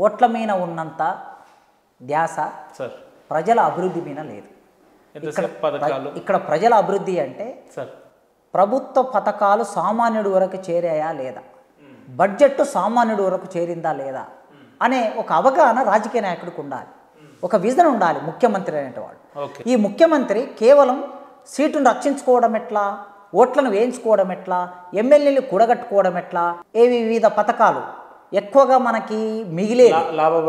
ఓట్ల మీద ఉన్నంత ధ్యాస సార్ ప్రజల అభివృద్ధి మీద లేదు. ఇక్కడ ప్రజల అభివృద్ధి అంటే ప్రభుత్వ పథకాలు సామాన్యుడి వరకు చేరాయా లేదా, బడ్జెట్ సామాన్యుడి వరకు చేరిందా లేదా అనే ఒక అవగాహన రాజకీయ నాయకుడికి ఉండాలి, ఒక విజన్ ఉండాలి. ముఖ్యమంత్రి అనేటవాడు, ఈ ముఖ్యమంత్రి కేవలం సీటును రక్షించుకోవడం ఎట్లా, ఓట్లను వేయించుకోవడం ఎట్లా, ఎమ్మెల్యేలు కూడగట్టుకోవడం ఎట్లా, వివిధ పథకాలు ఎక్కువగా మనకి మిగిలే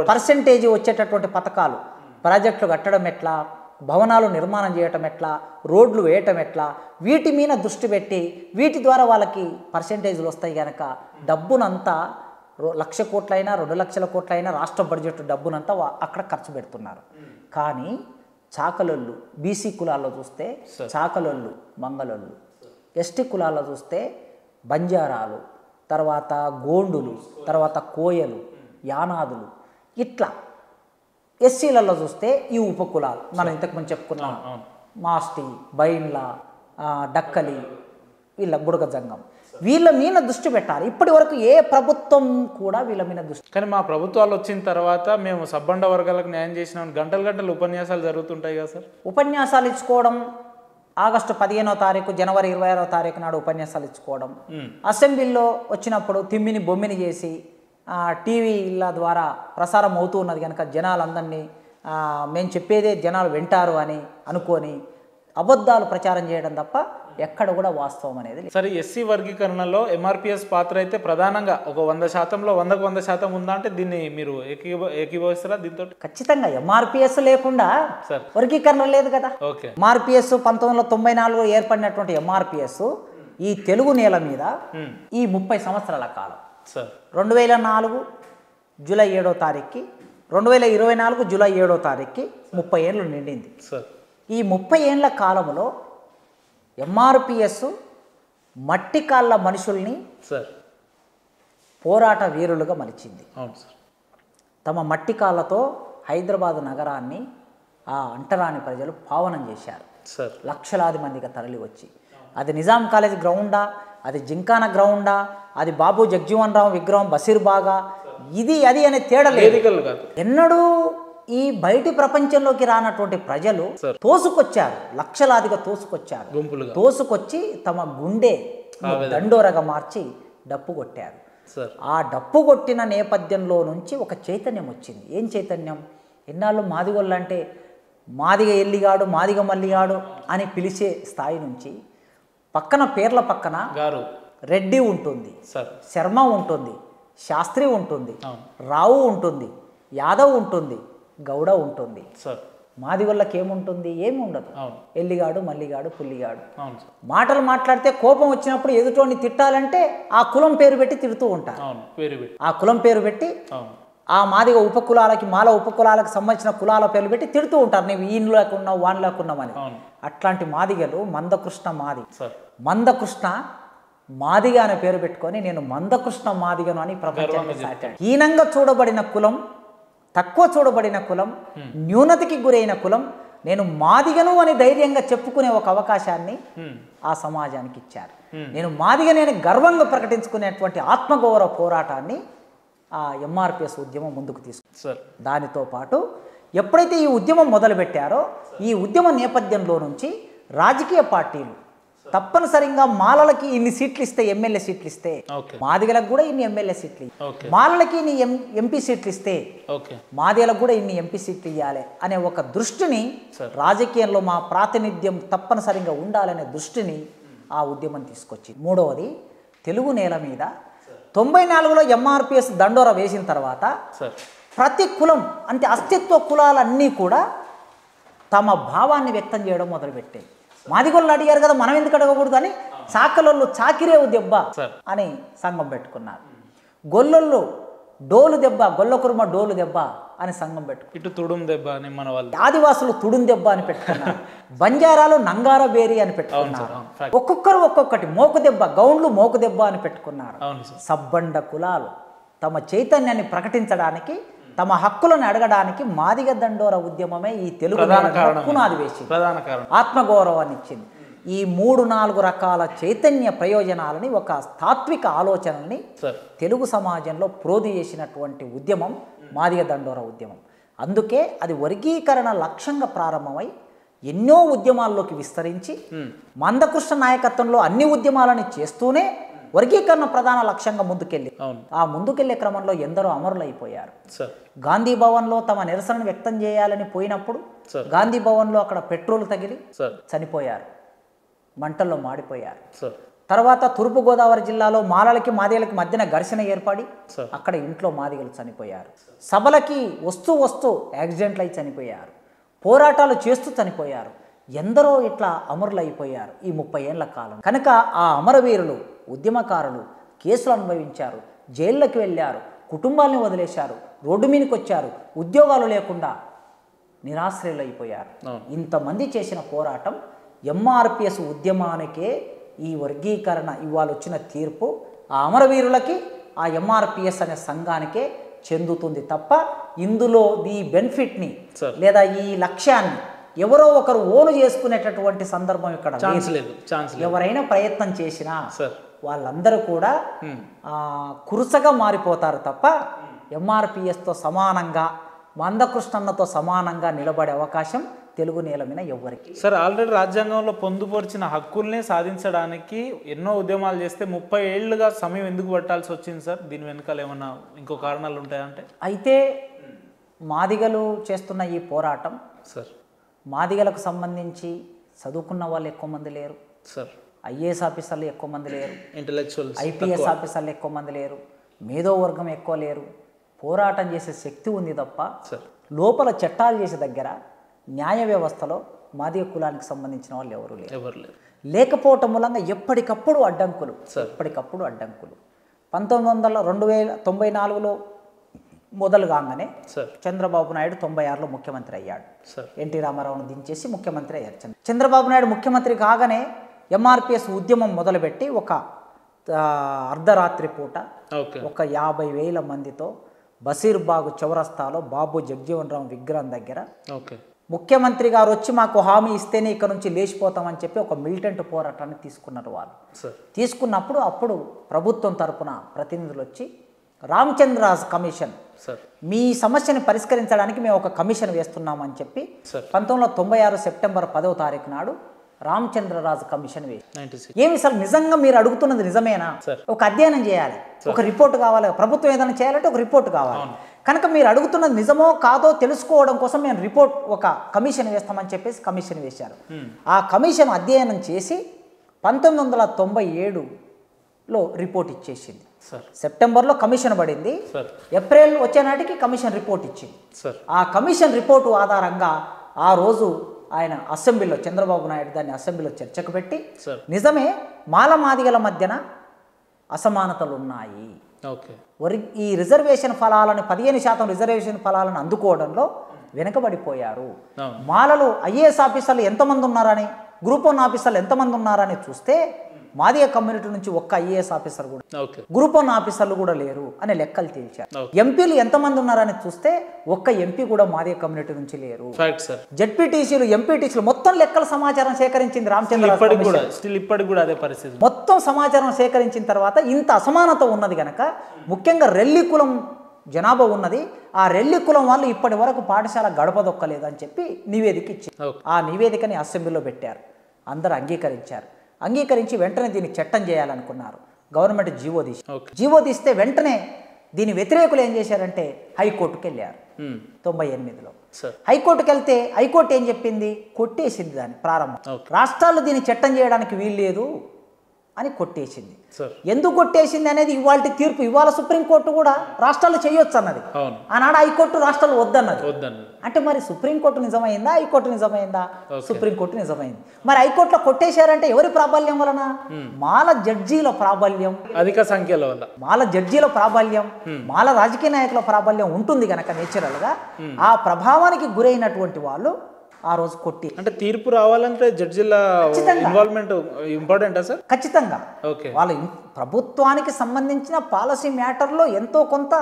పర్సెంటేజ్ వచ్చేటటువంటి పథకాలు, ప్రాజెక్టులు కట్టడం ఎట్లా, భవనాలు నిర్మాణం చేయటం ఎట్లా, రోడ్లు వేయటం ఎట్లా, వీటి మీద దృష్టి పెట్టి వీటి ద్వారా వాళ్ళకి పర్సెంటేజ్లు వస్తాయి కనుక డబ్బునంతా 1,00,000 కోట్లైనా 2,00,000 కోట్లైనా రాష్ట్ర బడ్జెట్ డబ్బునంతా అక్కడ ఖర్చు పెడుతున్నారు. కానీ చాకలొళ్ళు బీసీ కులాల్లో చూస్తే చాకలొళ్ళు మంగళొళ్ళు, ఎస్టీ కులాల్లో చూస్తే బంజారాలు, తర్వాత గోండులు, తర్వాత కోయలు, యానాదులు, ఇట్లా ఎస్సీలలో చూస్తే ఈ ఉపకులాలు మనం ఇంతకుముందు చెప్పుకున్నాం, మాస్టి, బైన్ల, డక్కలి, వీళ్ళ బుడగ జంగం, వీళ్ళ మీద దృష్టి పెట్టాలి. ఇప్పటి వరకు ఏ ప్రభుత్వం కూడా వీళ్ళ మీద దృష్టి. కానీ మా ప్రభుత్వాలు వచ్చిన తర్వాత మేము సబ్బండ వర్గాలకు న్యాయం చేసినాం, గంటలు గంటలు ఉపన్యాసాలు జరుగుతుంటాయి కదా సార్. ఉపన్యాసాలు ఇచ్చుకోవడం, ఆగస్టు 15వ తారీఖు, జనవరి 26వ తారీఖు నాడు ఉపన్యాసాలు ఇచ్చుకోవడం, అసెంబ్లీలో వచ్చినప్పుడు తిమ్మిని బొమ్మిని చేసి టీవీల ద్వారా ప్రసారం అవుతూ ఉన్నది కనుక జనాలందరినీ మేము చెప్పేదే జనాలు వింటారు అని అనుకొని అబద్ధాలు ప్రచారం చేయడం తప్ప ఎక్కడ కూడా వాస్తవం అనేది. సరే, ఎస్సీ వర్గీకరణలో ఎంఆర్పిఎస్ పాత్ర అయితే ప్రధానంగా ఒక 100%లో 100% ఉందా అంటే దీన్ని మీరు ఏకీభవిస్తారా దీంతో? ఖచ్చితంగా. ఎంఆర్పిఎస్ లేకుండా వర్గీకరణ లేదు కదా. ఎంఆర్పిఎస్ 1994 ఏర్పడినటువంటి ఎంఆర్పిఎస్ ఈ తెలుగు నేల మీద ఈ 30 సంవత్సరాల కాలం, 2004 జూలై 7వ తారీఖుకి 2024 జూలై 7వ తారీఖుకి 30 ఏళ్ళు నిండింది. ఈ 30 ఏళ్ల కాలంలో ఎంఆర్పిఎస్ మట్టి కాళ్ళ మనుషుల్ని పోరాట వీరులుగా మలిచింది. తమ మట్టి కాళ్ళతో హైదరాబాదు నగరాన్ని ఆ అంటరాని ప్రజలు పావనం చేశారు. లక్షలాది మందిగా తరలి వచ్చి, అది నిజాం కాలేజ్ గ్రౌండా, అది జింకానా గ్రౌండా, అది బాబు జగ్జీవన్ రావు విగ్రహం బషీర్బాగా, ఇది అది అనే తేడా లేదు. ఎన్నడూ ఈ బయటి ప్రపంచంలోకి రానటువంటి ప్రజలు తోసుకొచ్చారు, లక్షలాదిగా తోసుకొచ్చారు. తోసుకొచ్చి తమ గుండె దండోరగా మార్చి డప్పు కొట్టారు. ఆ డప్పు కొట్టిన నేపథ్యంలో నుంచి ఒక చైతన్యం వచ్చింది. ఏం చైతన్యం? ఎన్నాళ్ళు మాదిగోళ్ళు అంటే మాదిగ ఎల్లిగాడు, మాదిగ మల్లిగాడు అని పిలిచే స్థాయి నుంచి పక్కన పేర్ల పక్కన రెడ్డి ఉంటుంది, శర్మ ఉంటుంది, శాస్త్రి ఉంటుంది, రావు ఉంటుంది, యాదవ్ ఉంటుంది, గౌడ ఉంటుంది. మాదిగోళ్ళకి ఏముంటుంది? ఏమి ఉండదు. ఎల్లిగాడు, మల్లిగాడు, పుల్లిగాడు. మాటలు మాట్లాడితే కోపం వచ్చినప్పుడు ఎదుటోని తిట్టాలంటే ఆ కులం పేరు పెట్టి తిడుతూ ఉంటారు. ఆ కులం పేరు పెట్టి ఆ మాదిగ ఉపకులాలకి, మాల ఉపకులాలకు సంబంధించిన కులాల పేర్లు పెట్టి తిడుతూ ఉంటారు. నీవు ఈయన లేకున్నావు, వాన్ లేకున్నామని. అట్లాంటి మాదిగలు మందకృష్ణ మాది, మందకృష్ణ మాదిగ అనే పేరు పెట్టుకొని నేను మందకృష్ణ మాదిగను అని ప్రపంచాన్ని సాటాడు. హీనంగా చూడబడిన కులం, తక్కువ చూడబడిన కులం, న్యూనతకి గురైన కులం నేను మాదిగను అని ధైర్యంగా చెప్పుకునే ఒక అవకాశాన్ని ఆ సమాజానికి ఇచ్చారు. నేను మాదిగని గర్వంగా ప్రకటించుకునేటువంటి ఆత్మగౌరవ పోరాటాన్ని ఆ ఎంఆర్పిఎస్ ఉద్యమం ముందుకు తీసుకుంది. దానితో పాటు ఎప్పుడైతే ఈ ఉద్యమం మొదలుపెట్టారో ఈ ఉద్యమ నేపథ్యంలో నుంచి రాజకీయ పార్టీలు తప్పనిసరిగా మాలలకి ఇన్ని సీట్లు ఇస్తే, ఎమ్మెల్యే సీట్లు ఇస్తే, మాదిగలకు కూడా ఇన్ని ఎమ్మెల్యే సీట్లు, మాలలకి ఇన్ని ఎంపీ సీట్లు ఇస్తే మాదిగలకు కూడా ఇన్ని ఎంపీ సీట్లు ఇవ్వాలి అనే ఒక దృష్టిని, రాజకీయంలో మా ప్రాతినిధ్యం తప్పనిసరిగా ఉండాలనే దృష్టిని ఆ ఉద్యమం తీసుకొచ్చింది. మూడవది, తెలుగు నేల మీద 94లో ఎంఆర్పిఎస్ దండోర వేసిన తర్వాత ప్రతి కులం అంటే అస్తిత్వ కులాలన్నీ కూడా తమ భావాన్ని వ్యక్తం చేయడం మొదలుపెట్టాయి. మాదిగోళ్ళు అడిగారు కదా, మనం ఎందుకు అడగకూడదు అని చాకలోళ్ళు చాకిరేవు దెబ్బ అని సంఘం పెట్టుకున్నారు. గొల్లొళ్ళు డోలు దెబ్బ, గొల్లకుర్మ డోలు దెబ్బ అని సంఘం పెట్టుకున్నారు. ఇటు తుడుం దెబ్బ అని మన వాళ్ళు, ఆదివాసులు తుడుం దెబ్బ అని పెట్టుకున్నారు. బంజారాలు నంగార బేరి అని పెట్టుకున్నారు. ఒక్కొక్కరు ఒక్కొక్కటి, మోకు దెబ్బ, గౌండ్లు మోకు దెబ్బ అని పెట్టుకున్నారు. సబ్బండ కులాలు తమ చైతన్యాన్ని ప్రకటించడానికి, తమ హక్కులను అడగడానికి మాదిగ దండోర ఉద్యమమే ఈ తెలుగు పునాది వేసింది, ఆత్మగౌరవాన్ని ఇచ్చింది. ఈ 3-4 రకాల చైతన్య ప్రయోజనాలని, ఒక తాత్విక ఆలోచనల్ని తెలుగు సమాజంలో ప్రోధి చేసినటువంటి ఉద్యమం మాదిగ దండోర ఉద్యమం. అందుకే అది వర్గీకరణ లక్ష్యంగా ప్రారంభమై ఎన్నో ఉద్యమాల్లోకి విస్తరించి మందకృష్ణ నాయకత్వంలో అన్ని ఉద్యమాలను చేస్తూనే వర్గీకరణ ప్రధాన లక్ష్యంగా ముందుకెళ్ళి ఆ ముందుకెళ్లే క్రమంలో ఎందరో అమరులైపోయారు. గాంధీ భవన్లో తమ నిరసనను వ్యక్తం చేయాలని పోయినప్పుడు గాంధీ భవన్లో అక్కడ పెట్రోల్ తగిలి చనిపోయారు, మంటల్లో మాడిపోయారు. తర్వాత తూర్పుగోదావరి జిల్లాలో మాలలకి మాదిగలకి మధ్యన ఘర్షణ ఏర్పడి అక్కడ ఇంట్లో మాదిగలు చనిపోయారు. సభలకి వస్తూ యాక్సిడెంట్లు అయి చనిపోయారు, పోరాటాలు చేస్తూ చనిపోయారు. ఎందరో ఇట్లా అమరులైపోయారు ఈ 30 ఏళ్ల కాలం. కనుక ఆ అమరవీరులు ఉద్యమకారులు కేసులు అనుభవించారు, జైళ్ళకి వెళ్ళారు, కుటుంబాలను వదిలేశారు, రోడ్డు మీదకి వచ్చారు, ఉద్యోగాలు లేకుండా నిరాశ్రయులైపోయారు. ఇంతమంది చేసిన పోరాటం ఎంఆర్పిఎస్ ఉద్యమానికే ఈ వర్గీకరణ ఇవాళ వచ్చిన తీర్పు ఆ అమరవీరులకి ఆ ఎంఆర్పిఎస్ అనే సంఘానికే చెందుతుంది తప్ప ఇందులో ఈ బెనిఫిట్ని లేదా ఈ లక్ష్యాన్ని ఎవరో ఒకరు ఓను చేసుకునేటటువంటి సందర్భం ఇక్కడ లేదు. ఎవరైనా ప్రయత్నం చేసినా వాళ్ళందరూ కూడా కురుసగా మారిపోతారు తప్ప ఎంఆర్పిఎస్తో సమానంగా మందకృష్ణన్నతో సమానంగా నిలబడే అవకాశం తెలుగు నేల మీద ఎవరికి. సార్ ఆల్రెడీ రాజ్యాంగంలో పొందుపరిచిన హక్కుల్ని సాధించడానికి ఎన్నో ఉద్యమాలు చేస్తే 30 ఏళ్ళుగా సమయం ఎందుకు పట్టాల్సి వచ్చింది సార్? దీని వెనకాల ఏమన్నా ఇంకో కారణాలు ఉంటాయంటే? అయితే మాదిగలు చేస్తున్న ఈ పోరాటం సార్ మాదిగలకు సంబంధించి చదువుకున్న వాళ్ళు ఎక్కువ మంది లేరు సార్, ఐఏఎస్ ఆఫీసర్లు ఎక్కువ మంది లేరు, ఇంటలెక్చువల్స్ ఐపీఎస్ ఆఫీసర్లు ఎక్కువ మంది లేరు, మేధో వర్గం ఎక్కువ లేరు. పోరాటం చేసే శక్తి ఉంది తప్ప లోపల చట్టాలు చేసే దగ్గర న్యాయ వ్యవస్థలో మాదిగ కులానికి సంబంధించిన వాళ్ళు ఎవరు లేరు. లేకపోవటం మూలంగా ఎప్పటికప్పుడు అడ్డంకులు 1994లో మొదలు కాగానే చంద్రబాబు నాయుడు 96లో ముఖ్యమంత్రి అయ్యాడు. ఎన్టీ రామారావును దించేసి ముఖ్యమంత్రి అయ్యారు. చంద్రబాబు నాయుడు ముఖ్యమంత్రి కాగానే ఎంఆర్పిఎస్ ఉద్యమం మొదలుపెట్టి ఒక అర్ధరాత్రి పూట ఒక 50,000 మందితో బషీర్బాగ్ చౌరస్తాలో బాబు జగజీవన్ రామ్ విగ్రహం దగ్గర ముఖ్యమంత్రి గారు వచ్చి మాకు హామీ ఇస్తేనే ఇక్కడ నుంచి లేచిపోతామని చెప్పి ఒక మిలిటెంట్ పోరాటాన్ని తీసుకున్నారు. వాళ్ళు తీసుకున్నప్పుడు అప్పుడు ప్రభుత్వం తరపున ప్రతినిధులు వచ్చి రామచంద్రరాజ్ కమిషన్, మీ సమస్యను పరిష్కరించడానికి మేము ఒక కమిషన్ వేస్తున్నామని చెప్పి 1996 సెప్టెంబర్ 10వ తారీఖు నాడు రామచంద్రరాజు కమిషన్ వేసి ఏమి సార్ నిజంగా మీరు అడుగుతున్నది నిజమేనా? ఒక అధ్యయనం చేయాలి, ఒక రిపోర్ట్ కావాలి, ప్రభుత్వం ఏదైనా చేయాలంటే ఒక రిపోర్ట్ కావాలి. కనుక మీరు అడుగుతున్నది నిజమో కాదో తెలుసుకోవడం కోసం మేము రిపోర్ట్ ఒక కమిషన్ వేస్తామని చెప్పేసి కమిషన్ వేశారు. ఆ కమిషన్ అధ్యయనం చేసి 1997లో రిపోర్ట్ ఇచ్చేసింది. సెప్టెంబర్లో కమిషన్ పడింది, ఏప్రిల్ వచ్చే నాటికి కమిషన్ రిపోర్ట్ ఇచ్చింది. ఆ కమిషన్ రిపోర్టు ఆధారంగా ఆ రోజు ఆయన అసెంబ్లీలో చంద్రబాబు నాయుడు దాన్ని అసెంబ్లీలో చర్చకు పెట్టి నిజమే మాల మాదిగల మధ్యన అసమానతలు ఉన్నాయి, ఈ రిజర్వేషన్ ఫలాలను 15% రిజర్వేషన్ ఫలాలను అందుకోవడంలో వెనుకబడిపోయారు. మాలలు ఐఏఎస్ ఆఫీసర్లు ఎంతమంది ఉన్నారని, గ్రూప్ 1 ఆఫీసర్లు ఎంతమంది ఉన్నారని చూస్తే మాదిగ కమ్యూనిటీ నుంచి ఒక్క ఐఏఎస్ ఆఫీసర్ కూడా, గ్రూప్ 1 ఆఫీసర్లు కూడా లేరు అనే లెక్కలు తేల్చారు. ఎంపీలు ఎంతమంది ఉన్నారని చూస్తే ఒక్క ఎంపీ కూడా మాదిగ కమ్యూనిటీ నుంచి లేరు. జెడ్పీటీసీలు, ఎంపీటీసీలు మొత్తం లెక్కల సమాచారం సేకరించింది రామచంద్ర. మొత్తం సమాచారం సేకరించిన తర్వాత ఇంత అసమానత ఉన్నది కనుక ముఖ్యంగా రెల్లి కులం జనాభా ఉన్నది, ఆ రెల్లి కులం వాళ్ళు ఇప్పటి వరకు పాఠశాల గడపదొక్కలేదు అని చెప్పి నివేదిక ఇచ్చింది. ఆ నివేదికని అసెంబ్లీలో పెట్టారు, అందరూ అంగీకరించారు. అంగీకరించి వెంటనే దీన్ని చట్టం చేయాలనుకున్నారు. గవర్నమెంట్ జీవో తీస్తే వెంటనే దీని వ్యతిరేకులు ఏం చేశారంటే హైకోర్టుకు వెళ్ళారు. 98లో హైకోర్టుకు వెళ్తే హైకోర్టు ఏం చెప్పింది, కొట్టేసింది దాన్ని ప్రారంభం. రాష్ట్రాలు దీన్ని చట్టం చేయడానికి వీల్లేదు అని కొట్టేసింది. ఎందుకు కొట్టేసింది అనేది ఇవాళ తీర్పు. ఇవాళ సుప్రీంకోర్టు కూడా రాష్ట్రాలు చేయొచ్చు అన్నది, ఆనాడు హైకోర్టు రాష్ట్రాలు వద్దన్నది. అంటే మరి సుప్రీంకోర్టు నిజమైందా, హైకోర్టు నిజమైందా? సుప్రీంకోర్టు నిజమైంది. మరి హైకోర్టులో కొట్టేశారంటే ఎవరి ప్రాబల్యం వలన? మాల జడ్జీల ప్రాబల్యం, అధిక సంఖ్యలో మాల జడ్జీల ప్రాబల్యం, మాల రాజకీయ నాయకుల ప్రాబల్యం ఉంటుంది కనుక నేచురల్ గా ఆ ప్రభావానికి గురైనటువంటి వాళ్ళు ఆ రోజు కొట్టి. అంటే తీర్పు రావాలంటే జడ్జిల ఇన్వాల్వ్మెంట్ ఇంపార్టెంటా సార్? ఖచ్చితంగా. వాళ్ళు ప్రభుత్వానికి సంబంధించిన పాలసీ మ్యాటర్లో ఎంతో కొంత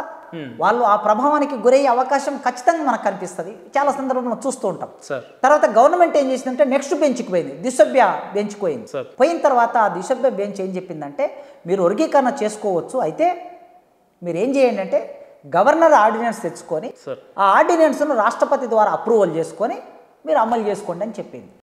వాళ్ళు ఆ ప్రభావానికి గురయ్యే అవకాశం ఖచ్చితంగా మనకు కనిపిస్తుంది. చాలా సందర్భంలో చూస్తూ ఉంటాం. తర్వాత గవర్నమెంట్ ఏం చేసిందంటే నెక్స్ట్ బెంచ్కి పోయింది, దిశభ్య బెంచ్కి పోయింది. పోయిన తర్వాత ఆ దిశభ్య బెంచ్ ఏం చెప్పిందంటే మీరు వర్గీకరణ చేసుకోవచ్చు, అయితే మీరు ఏం చేయండి అంటే గవర్నర్ ఆర్డినెన్స్ తెచ్చుకొని సార్ ఆ ఆర్డినెన్స్ను రాష్ట్రపతి ద్వారా అప్రూవల్ చేసుకొని మీరు అమలు చేసుకోండి అని చెప్పింది.